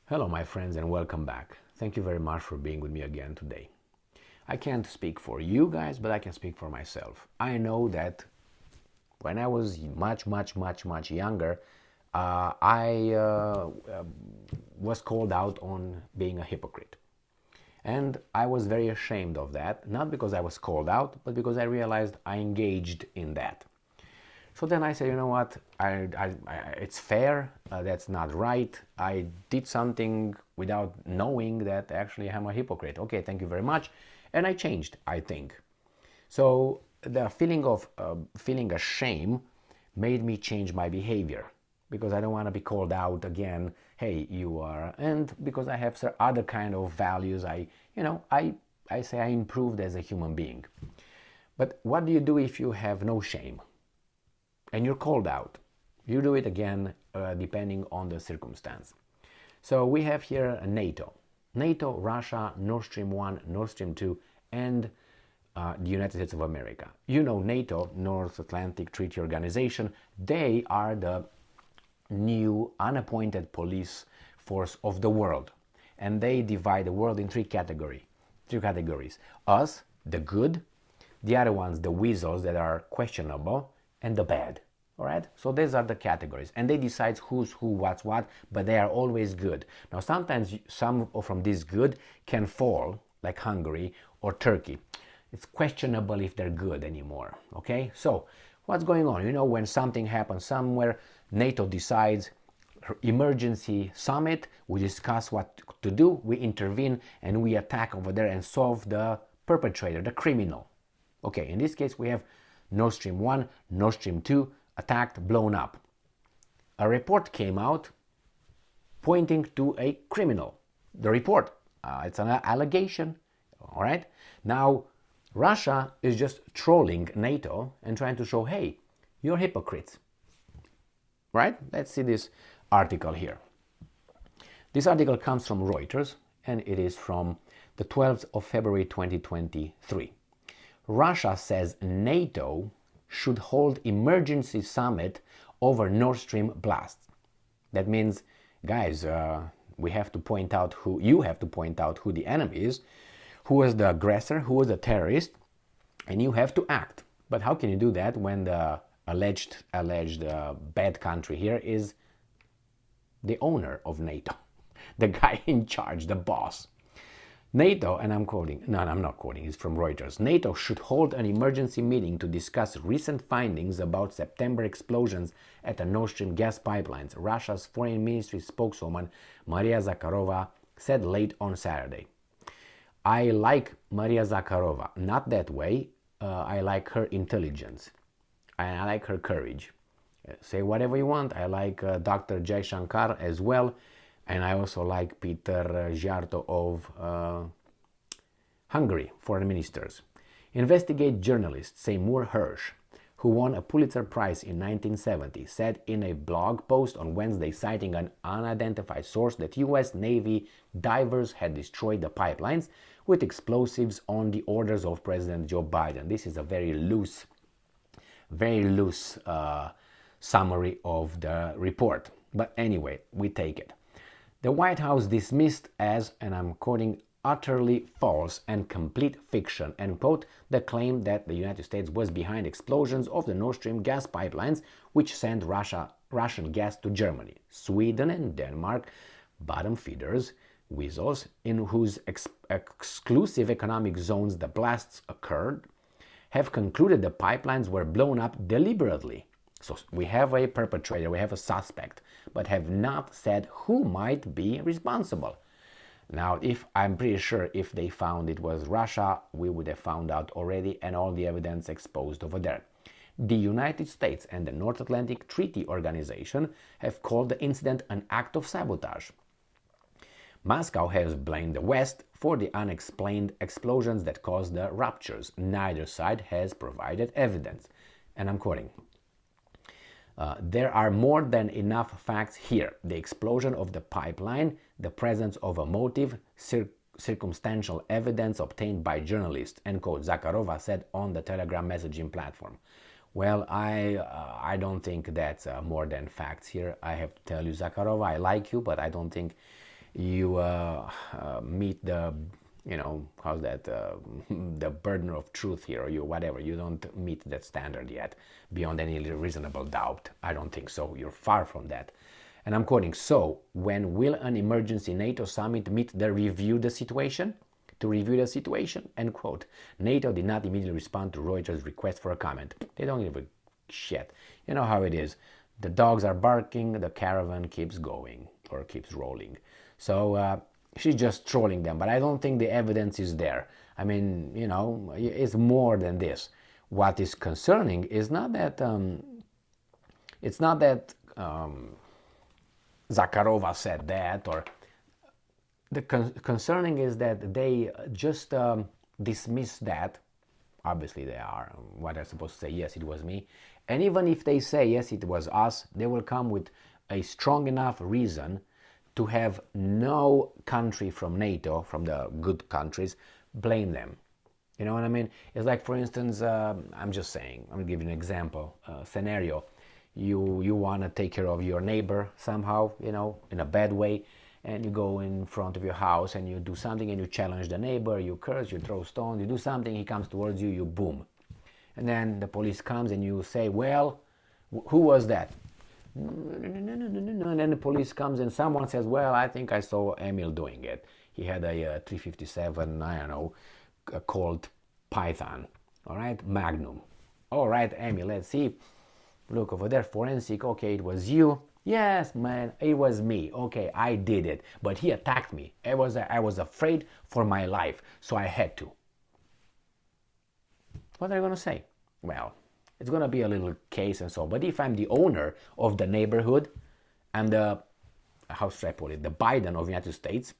Hello, my friends, and welcome back. Thank you very much for being with me again today. I can't speak for you guys, but I can speak for myself. I know that when I was much younger, I was called out on being a hypocrite. And I was very ashamed of that, not because I was called out, but because I realized I engaged in that. So then I said, you know what, it's fair, that's not right. I did something without knowing that actually I'm a hypocrite. Okay, thank you very much. And I changed, I think. So the feeling of feeling ashamed made me change my behavior because I don't want to be called out again. Hey, you are, and because I have other kind of values, I say I improved as a human being. But what do you do if you have no shame? And you're called out. You do it again depending on the circumstance. So we have here NATO. NATO, Russia, Nord Stream 1, Nord Stream 2, and the United States of America. You know NATO, North Atlantic Treaty Organization, they are the new unappointed police force of the world. And they divide the world in three categories. Us, the good, the other ones, the weasels that are questionable, and the bad. All right, so these are the categories, and they decide who's who, what's what, but they are always good. Now sometimes some from this good can fall, like Hungary or Turkey. It's questionable if they're good anymore. Okay, so what's going on? You know, when something happens somewhere, NATO decides emergency summit, we discuss what to do, we intervene, and we attack over there and solve the perpetrator, the criminal. Okay, in this case we have Nord Stream 1, Nord Stream 2, attacked, blown up. A report came out pointing to a criminal. The report, it's an allegation, all right? Now, Russia is just trolling NATO and trying to show, hey, you're hypocrites, right? Let's see this article here. This article comes from Reuters, and it is from the 12th of February 2023. Russia says NATO should hold emergency summit over Nord Stream blast. That means, guys, we have to point out who the enemy is, who is the aggressor, who is the terrorist, and you have to act. But how can you do that when the alleged bad country here is the owner of NATO, the guy in charge, the boss? NATO, and I'm quoting, no, I'm not quoting, it's from Reuters. NATO should hold an emergency meeting to discuss recent findings about September explosions at the Nord Stream gas pipelines, Russia's foreign ministry spokeswoman Maria Zakharova said late on Saturday. I like Maria Zakharova, not that way. I like her intelligence, and I like her courage. Say whatever you want. I like Dr. Jay Shankar as well. And I also like Peter Zsiarto of Hungary, foreign ministers. Investigate journalist Seymour Hersh, who won a Pulitzer Prize in 1970, said in a blog post on Wednesday, citing an unidentified source, that U.S. Navy divers had destroyed the pipelines with explosives on the orders of President Joe Biden. This is a very loose summary of the report. But anyway, we take it. The White House dismissed as, and I'm quoting, utterly false and complete fiction, end quote, the claim that the United States was behind explosions of the Nord Stream gas pipelines, which sent Russian gas to Germany. Sweden and Denmark, bottom feeders, weasels, in whose exclusive economic zones the blasts occurred, have concluded the pipelines were blown up deliberately. So we have a perpetrator, we have a suspect, but have not said who might be responsible. Now, I'm pretty sure if they found it was Russia, we would have found out already, and all the evidence exposed over there. The United States and the North Atlantic Treaty Organization have called the incident an act of sabotage. Moscow has blamed the West for the unexplained explosions that caused the ruptures. Neither side has provided evidence. And I'm quoting. There are more than enough facts here. The explosion of the pipeline, the presence of a motive, circumstantial evidence obtained by journalists, end quote, Zakharova said on the Telegram messaging platform. Well, I don't think that's more than facts here. I have to tell you, Zakharova, I like you, but I don't think you meet the, how's that, the burden of truth here, or you whatever. You don't meet that standard yet beyond any reasonable doubt. I don't think so. You're far from that. And I'm quoting, so when will an emergency NATO summit meet to review the situation? End quote. NATO did not immediately respond to Reuters' request for a comment. They don't give a shit. You know how it is. The dogs are barking, the caravan keeps going, or keeps rolling. So she's just trolling them, but I don't think the evidence is there. I mean, it's more than this. What is concerning is not that, Zakharova said that, or the concerning is that they just dismiss that. Obviously they are. What they're supposed to say, yes, it was me. And even if they say, yes, it was us, they will come with a strong enough reason to have no country from NATO, from the good countries, blame them. You know what I mean? It's like, for instance, I'm just saying, I'm giving an example, scenario. You want to take care of your neighbor somehow, in a bad way, and you go in front of your house and you do something and you challenge the neighbor, you curse, you throw stones, you do something, he comes towards you, you boom. And then the police comes and you say, well, who was that? No. And then the police comes and someone says, well, I think I saw Emil doing it. He had a 357, I don't know, a Colt Python, all right, Magnum. All right, Emil, let's see. Look over there, forensic, okay, it was you. Yes, man, it was me. Okay, I did it, but he attacked me. I was afraid for my life, so I had to. What are you going to say? Well, it's going to be a little case and so on. But if I'm the owner of the neighborhood and how should I put it, the Biden of the United States,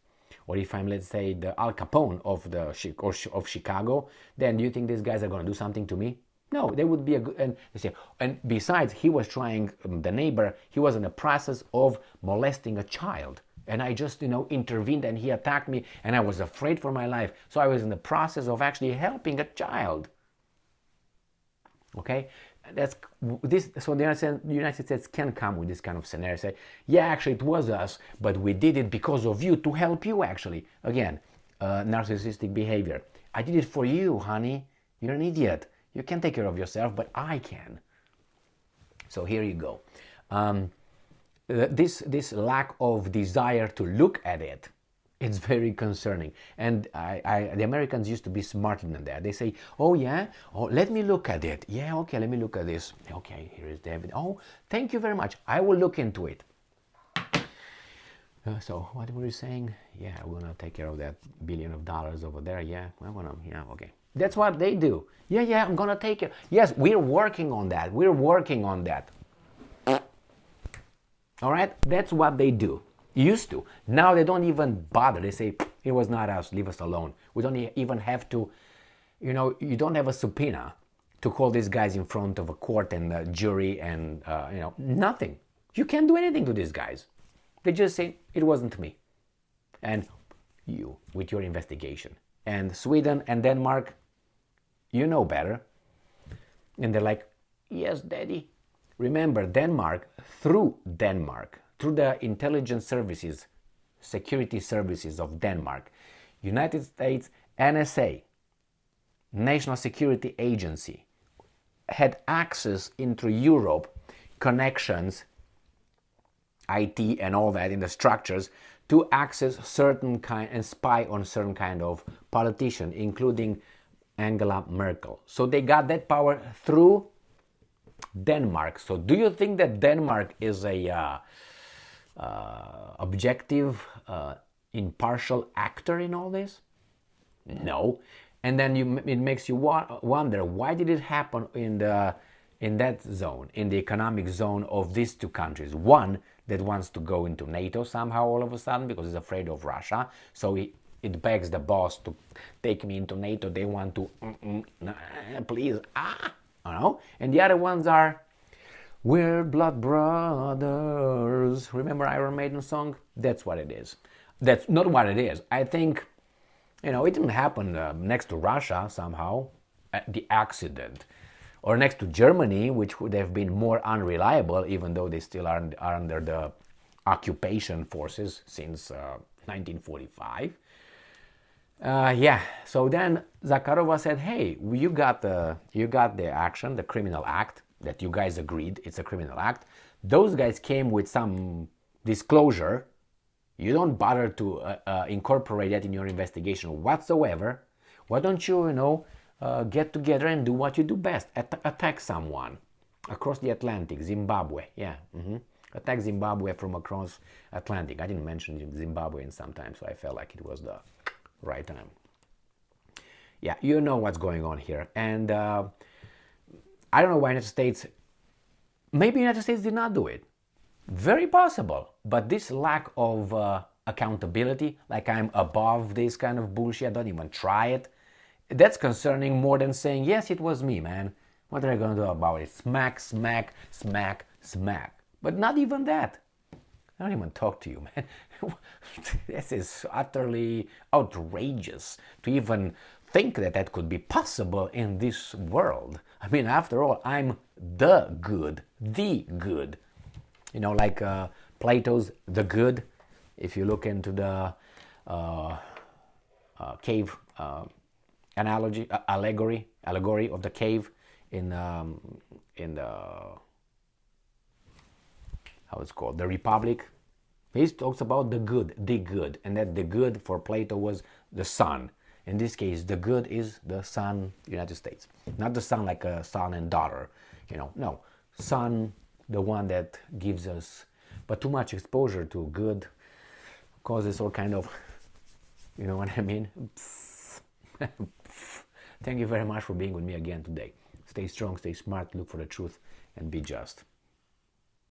or if I'm, let's say, the Al Capone of Chicago, then do you think these guys are going to do something to me? No, they would be a good, and they say, and besides, he was trying, the neighbor, he was in the process of molesting a child. And I just, intervened and he attacked me and I was afraid for my life. So I was in the process of actually helping a child. Okay, that's this. So the United States can come with this kind of scenario. Say, yeah, actually it was us, but we did it because of you, to help you. Actually, again, narcissistic behavior. I did it for you, honey. You're an idiot. You can take care of yourself, but I can. So here you go. This lack of desire to look at it. It's very concerning. And the Americans used to be smarter than that. They say, oh yeah, let me look at it. Yeah, okay, let me look at this. Okay, here is David. Oh, thank you very much. I will look into it. So what were you saying? Yeah, we're going to take care of that $1 billion over there. Yeah, okay. That's what they do. Yeah, I'm going to take it. Yes, we're working on that. All right, that's what they do. Used to. Now they don't even bother. They say, it was not us, leave us alone. We don't even have to, you don't have a subpoena to call these guys in front of a court and a jury and, nothing. You can't do anything to these guys. They just say, it wasn't me. And you, with your investigation. And Sweden and Denmark, you know better. And they're like, yes, daddy. Remember, through the intelligence services, security services of Denmark, United States NSA, National Security Agency, had access into Europe, connections, IT and all that in the structures, to access certain kind and spy on certain kind of politician, including Angela Merkel. So they got that power through Denmark. So do you think that Denmark is a objective, impartial actor in all this? No. And then it makes you wonder, why did it happen in that zone, in the economic zone of these two countries? One that wants to go into NATO somehow all of a sudden because he's afraid of Russia. So it begs the boss to take me into NATO. They want to, please, And the other ones are, we're blood brothers. Remember Iron Maiden song? That's what it is. That's not what it is. I think, it didn't happen next to Russia somehow, the accident. Or next to Germany, which would have been more unreliable, even though they still are under the occupation forces since 1945. Yeah. So then Zakharova said, "Hey, you got the action, the criminal act that you guys agreed it's a criminal act. Those guys came with some disclosure. You don't bother to incorporate that in your investigation whatsoever. Why don't you, get together and do what you do best? Attack someone across the Atlantic, Zimbabwe. Yeah, attack Zimbabwe from across Atlantic. I didn't mention Zimbabwe in some time, so I felt like it was the right time. Yeah, you know what's going on here, and I don't know why United States. Maybe United States did not do it. Very possible, but this lack of accountability, like I'm above this kind of bullshit, I don't even try it, that's concerning more than saying, yes, it was me, man. What are I going to do about it? Smack, smack, smack, smack. But not even that. I don't even talk to you, man. This is utterly outrageous to even think that that could be possible in this world. I mean, after all, I'm the good, the good. Like Plato's The Good. If you look into the cave allegory of the cave in the how it's called, the Republic, he talks about the good, and that the good for Plato was the sun. In this case, the good is the sun, United States, not the sun like a son and daughter. No, sun, the one that gives us, but too much exposure to good causes all kind of, you know what I mean? Thank you very much for being with me again today. Stay strong, stay smart, look for the truth, and be just.